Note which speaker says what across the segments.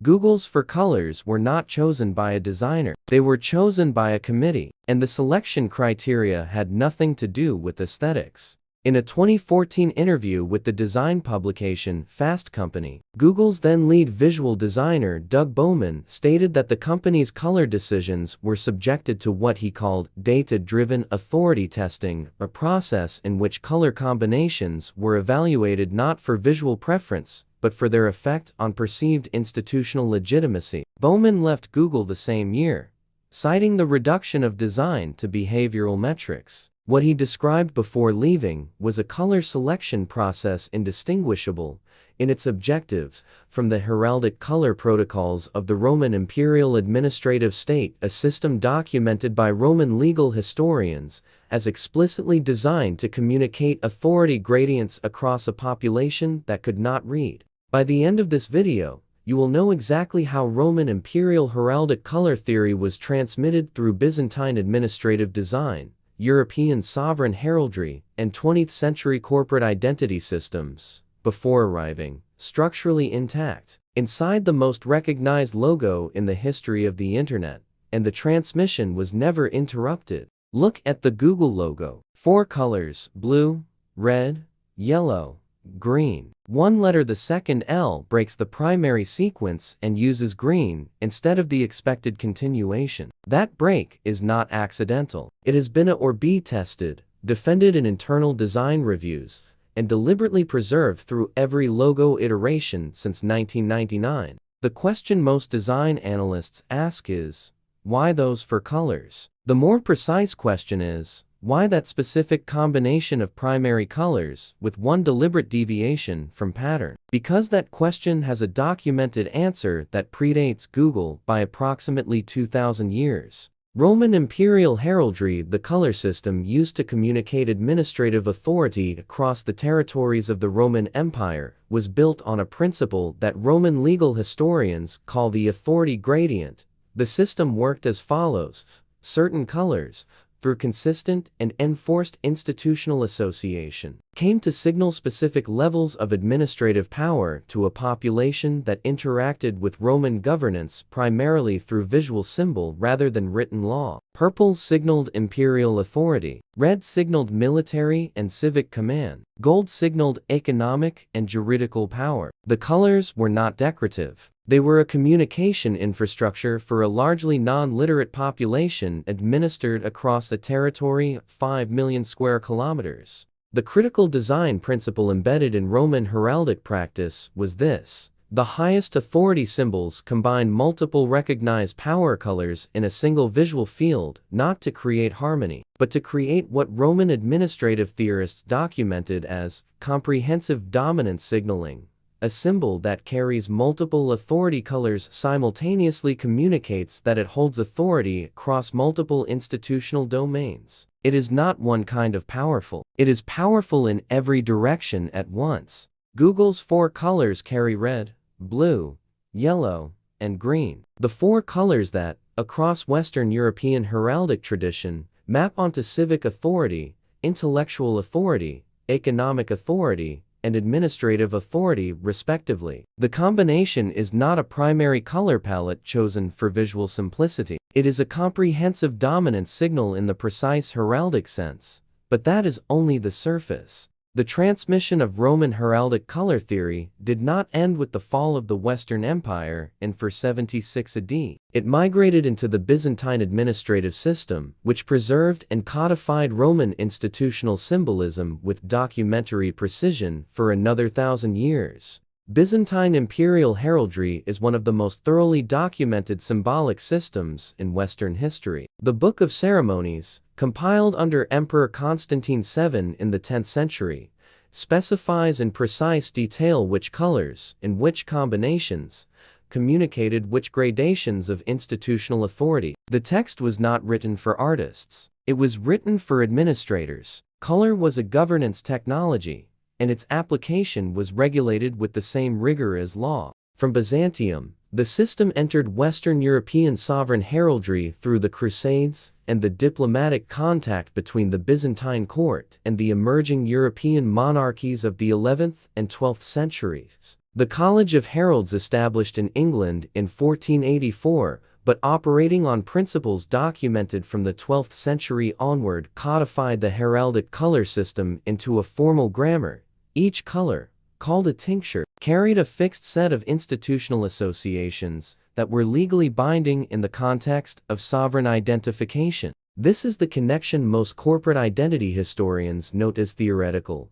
Speaker 1: Googles for colors were not chosen by a designer. They were chosen by a committee, and the selection criteria had nothing to do with aesthetics. In a 2014 interview with the design publication Fast Company, Google's then lead visual designer Doug Bowman stated that the company's color decisions were subjected to what he called data-driven authority testing, a process in which color combinations were evaluated not for visual preference, but for their effect on perceived institutional legitimacy. Bowman left Google the same year, citing the reduction of design to behavioral metrics. What he described before leaving was a color selection process indistinguishable, in its objectives, from the heraldic color protocols of the Roman Imperial administrative state, a system documented by Roman legal historians as explicitly designed to communicate authority gradients across a population that could not read. By the end of this video, you will know exactly how Roman Imperial heraldic color theory was transmitted through Byzantine administrative design, European sovereign heraldry, and 20th century corporate identity systems, before arriving, structurally intact, inside the most recognized logo in the history of the internet, and the transmission was never interrupted. Look at the Google logo. 4 colors: blue, red, yellow, green. One letter, the second L, breaks the primary sequence and uses green instead of the expected continuation. That break is not accidental. It has been A or B tested, defended in internal design reviews, and deliberately preserved through every logo iteration since 1999. The question most design analysts ask is, why those 4 colors? The more precise question is, why that specific combination of primary colors with one deliberate deviation from pattern? Because that question has a documented answer that predates Google by approximately 2,000 years. Roman Imperial Heraldry, the color system used to communicate administrative authority across the territories of the Roman Empire, was built on a principle that Roman legal historians call the authority gradient. The system worked as follows: certain colors, through consistent and enforced institutional association, came to signal specific levels of administrative power to a population that interacted with Roman governance primarily through visual symbol rather than written law. Purple signaled imperial authority, red signaled military and civic command, gold signaled economic and juridical power. The colors were not decorative. They were a communication infrastructure for a largely non-literate population administered across a territory of 5 million square kilometers. The critical design principle embedded in Roman heraldic practice was this: the highest authority symbols combine multiple recognized power colors in a single visual field, not to create harmony, but to create what Roman administrative theorists documented as comprehensive dominance signaling. A symbol that carries multiple authority colors simultaneously communicates that it holds authority across multiple institutional domains. It is not one kind of powerful. It is powerful in every direction at once. Google's 4 colors carry red, blue, yellow, and green. The 4 colors that, across Western European heraldic tradition, map onto civic authority, intellectual authority, economic authority, and administrative authority, respectively. The combination is not a primary color palette chosen for visual simplicity. It is a comprehensive dominance signal in the precise heraldic sense, but that is only the surface. The transmission of Roman heraldic color theory did not end with the fall of the Western Empire in 476 AD. It migrated into the Byzantine administrative system, which preserved and codified Roman institutional symbolism with documentary precision for another 1,000 years. Byzantine Imperial Heraldry is one of the most thoroughly documented symbolic systems in Western history. The Book of Ceremonies, compiled under Emperor Constantine VII in the 10th century, specifies in precise detail which colors, in which combinations, communicated which gradations of institutional authority. The text was not written for artists. It was written for administrators. Color was a governance technology, and its application was regulated with the same rigor as law. From Byzantium, The system entered Western European sovereign heraldry through the Crusades and the diplomatic contact between the Byzantine court and the emerging European monarchies of the 11th and 12th centuries. The College of Heralds, established in England in 1484, but operating on principles documented from the 12th century onward, codified the heraldic color system into a formal grammar. Each color, called a tincture, carried a fixed set of institutional associations that were legally binding in the context of sovereign identification. This is the connection most corporate identity historians note as theoretical,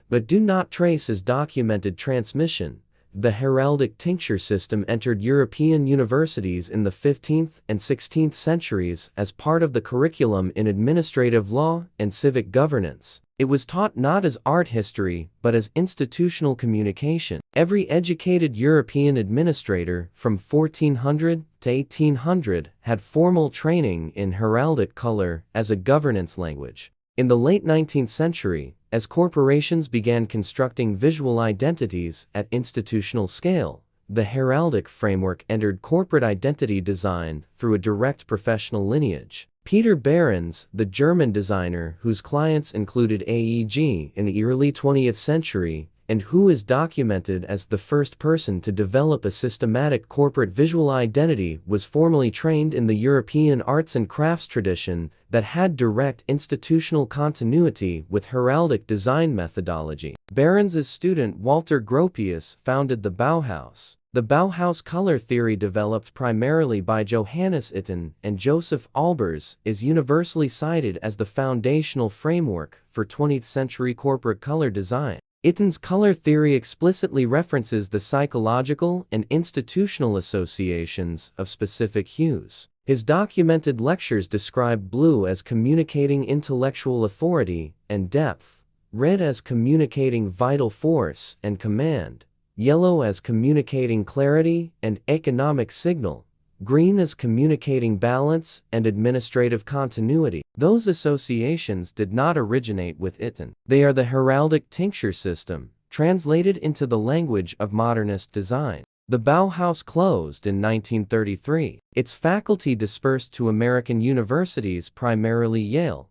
Speaker 1: but do not trace as documented transmission. The heraldic tincture system entered European universities in the 15th and 16th centuries as part of the curriculum in administrative law and civic governance. It was taught not as art history, but as institutional communication. Every educated European administrator from 1400 to 1800 had formal training in heraldic color as a governance language. In the late 19th century, as corporations began constructing visual identities at institutional scale, the heraldic framework entered corporate identity design through a direct professional lineage. Peter Behrens, the German designer whose clients included AEG in the early 20th century, and who is documented as the first person to develop a systematic corporate visual identity, was formally trained in the European arts and crafts tradition that had direct institutional continuity with heraldic design methodology. Behrens' student Walter Gropius founded the Bauhaus. The Bauhaus color theory, developed primarily by Johannes Itten and Joseph Albers, is universally cited as the foundational framework for 20th century corporate color design. Itten's color theory explicitly references the psychological and institutional associations of specific hues. His documented lectures describe blue as communicating intellectual authority and depth, red as communicating vital force and command, yellow as communicating clarity and economic signal, green as communicating balance and administrative continuity. Those associations did not originate with Itten. They are the heraldic tincture system, translated into the language of modernist design. The Bauhaus closed in 1933. Its faculty dispersed to American universities, primarily Yale,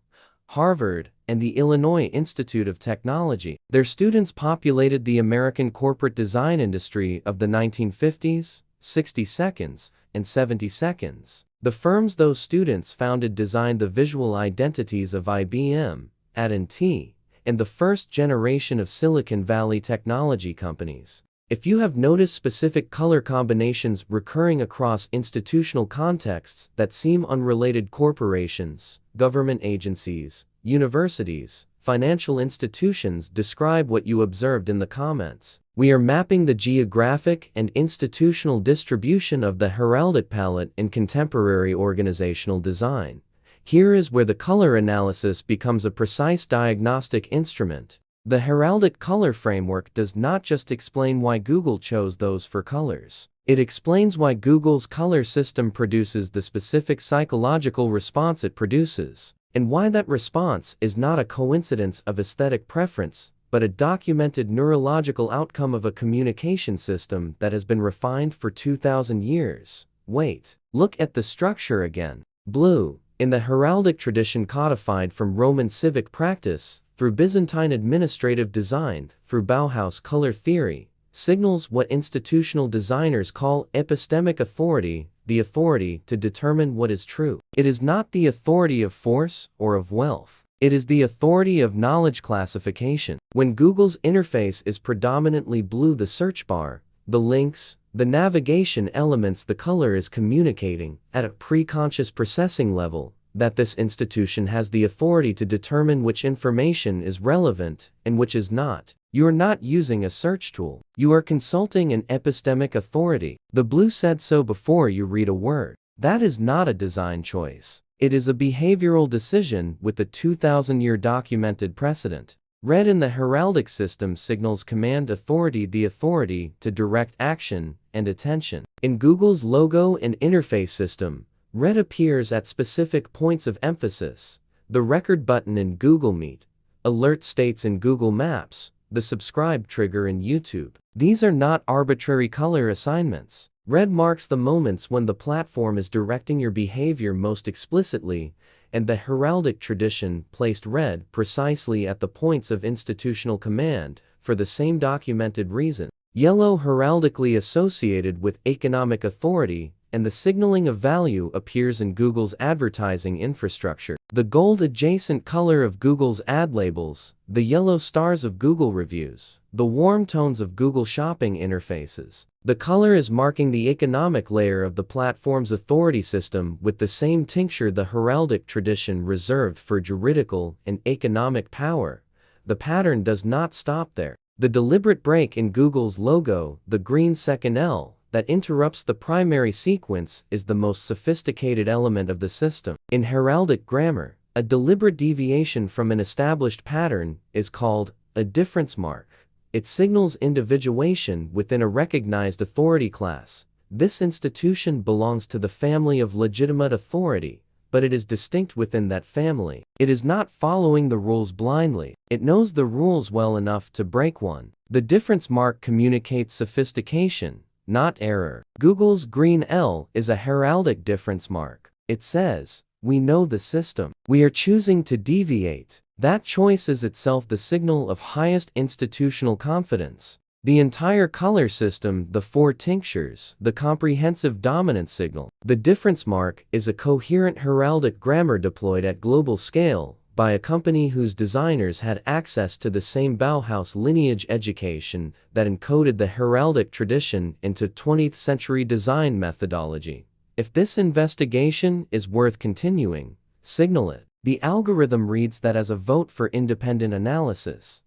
Speaker 1: Harvard, and the Illinois Institute of Technology. Their students populated the American corporate design industry of the 1950s, 60s, and 70s. The firms those students founded designed the visual identities of IBM, AT&T, and the first generation of Silicon Valley technology companies. If you have noticed specific color combinations recurring across institutional contexts that seem unrelated, corporations, government agencies, universities, financial institutions, describe what you observed in the comments. We are mapping the geographic and institutional distribution of the heraldic palette in contemporary organizational design. Here is where the color analysis becomes a precise diagnostic instrument. The heraldic color framework does not just explain why Google chose those four colors. It explains why Google's color system produces the specific psychological response it produces, and why that response is not a coincidence of aesthetic preference, but a documented neurological outcome of a communication system that has been refined for 2,000 years. Wait, look at the structure again. Blue, in the heraldic tradition codified from Roman civic practice, through Byzantine administrative design, through Bauhaus color theory, signals what institutional designers call epistemic authority, the authority to determine what is true. It is not the authority of force or of wealth. It is the authority of knowledge classification. When Google's interface is predominantly blue, the search bar, the links, the navigation elements, the color is communicating, at a pre-conscious processing level, that this institution has the authority to determine which information is relevant and which is not. You are not using a search tool. You are consulting an epistemic authority. The blue said so before you read a word. That is not a design choice. It is a behavioral decision with a 2,000-year documented precedent. Red in the heraldic system signals command authority, the authority to direct action and attention. In Google's logo and interface system, red appears at specific points of emphasis: the record button in Google Meet, alert states in Google Maps, the subscribe trigger in YouTube. These are not arbitrary color assignments. Red marks the moments when the platform is directing your behavior most explicitly, and the heraldic tradition placed red precisely at the points of institutional command, for the same documented reason. Yellow heraldically associated with economic authority, and the signaling of value appears in Google's advertising infrastructure. The gold adjacent color of Google's ad labels, the yellow stars of Google reviews, the warm tones of Google shopping interfaces. The color is marking the economic layer of the platform's authority system with the same tincture the heraldic tradition reserved for juridical and economic power. The pattern does not stop there. The deliberate break in Google's logo, the green second L, that interrupts the primary sequence is the most sophisticated element of the system. In heraldic grammar, a deliberate deviation from an established pattern is called a difference mark. It signals individuation within a recognized authority class. This institution belongs to the family of legitimate authority, but it is distinct within that family. It is not following the rules blindly. It knows the rules well enough to break one. The difference mark communicates sophistication, not error. Google's green L is a heraldic difference mark. It says, "We know the system. We are choosing to deviate." That choice is itself the signal of highest institutional confidence. The entire color system, the four tinctures, the comprehensive dominance signal. The difference mark is a coherent heraldic grammar deployed at global scale by a company whose designers had access to the same Bauhaus lineage education that encoded the heraldic tradition into 20th century design methodology. If this investigation is worth continuing, signal it. The algorithm reads that as a vote for independent analysis.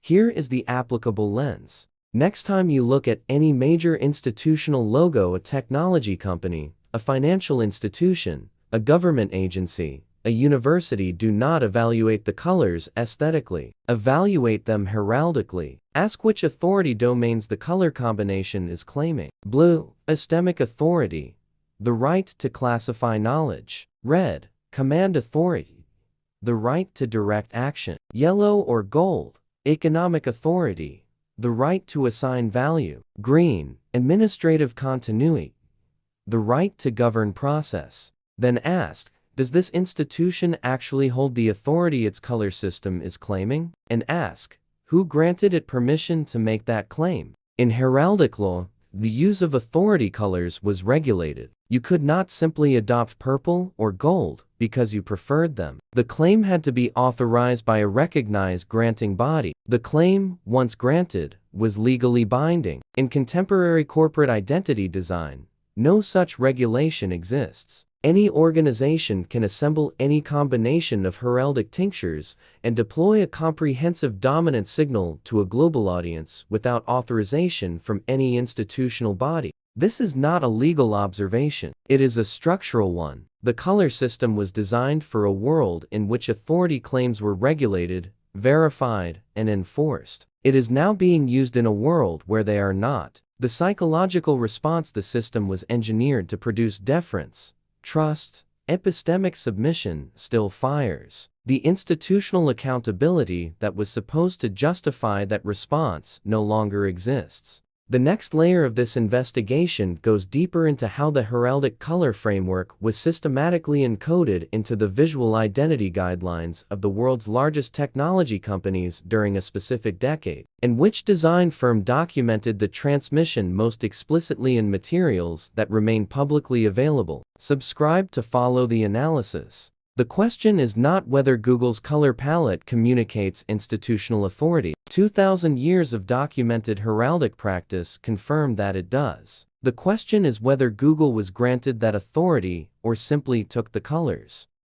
Speaker 1: Here is the applicable lens. Next time you look at any major institutional logo, a technology company, a financial institution, a government agency, a university, do not evaluate the colors aesthetically. Evaluate them heraldically. Ask which authority domains the color combination is claiming. Blue, epistemic authority, the right to classify knowledge. Red, command authority, the right to direct action. Yellow or gold, economic authority, the right to assign value. Green, administrative continuity, the right to govern process. Then ask, does this institution actually hold the authority its color system is claiming? And ask, who granted it permission to make that claim? In heraldic law, the use of authority colors was regulated. You could not simply adopt purple or gold because you preferred them. The claim had to be authorized by a recognized granting body. The claim, once granted, was legally binding. In contemporary corporate identity design, no such regulation exists. Any organization can assemble any combination of heraldic tinctures and deploy a comprehensive dominant signal to a global audience without authorization from any institutional body. This is not a legal observation. It is a structural one. The color system was designed for a world in which authority claims were regulated, verified, and enforced. It is now being used in a world where they are not. The psychological response the system was engineered to produce deference, trust, epistemic submission still fires. The institutional accountability that was supposed to justify that response no longer exists. The next layer of this investigation goes deeper into how the heraldic color framework was systematically encoded into the visual identity guidelines of the world's largest technology companies during a specific decade, and which design firm documented the transmission most explicitly in materials that remain publicly available. Subscribe to follow the analysis. The question is not whether Google's color palette communicates institutional authority. 2,000 years of documented heraldic practice confirm that it does. The question is whether Google was granted that authority or simply took the colors.